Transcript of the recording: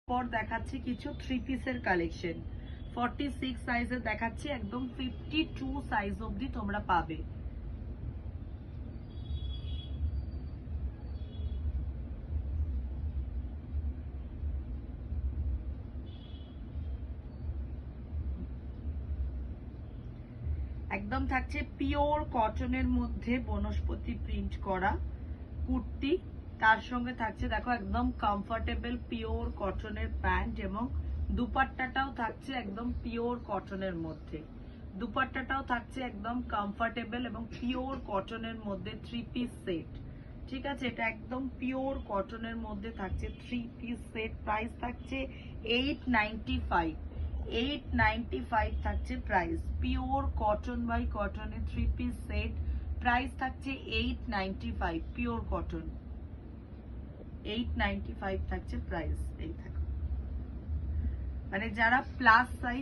পর দেখাচ্ছি কিছু থ্রি পিসের কালেকশন। 46 সাইজের দেখাচ্ছি, একদম 52 সাইজ অবধি তোমরা পাবে। একদম থাকছে পিওর কটনের মধ্যে বনস্পতি প্রিন্ট করা কুর্তি, তার সঙ্গে থাকছে দেখো একদম কমফোর্টেবল পিওর কটনের প্যান্ট, এবং দুপাট্টাটাও থাকছে একদম পিওর কটনের মধ্যে। দুপাট্টাটাও থাকছে একদম কমফোর্টেবল এবং পিওর কটনের মধ্যে থ্রি পিস সেট। ঠিক আছে, এটা একদম পিওর কটনের মধ্যে থাকছে থ্রি পিস সেট। প্রাইস থাকছে 895। 895 থাকছে প্রাইস। পিওর কটন বাই কটনের থ্রি পিস সেট, প্রাইস থাকছে 895 পিওর কটন। 895 থাকছে প্রাইস। এই থাকো, মানে যারা প্লাস সাইজ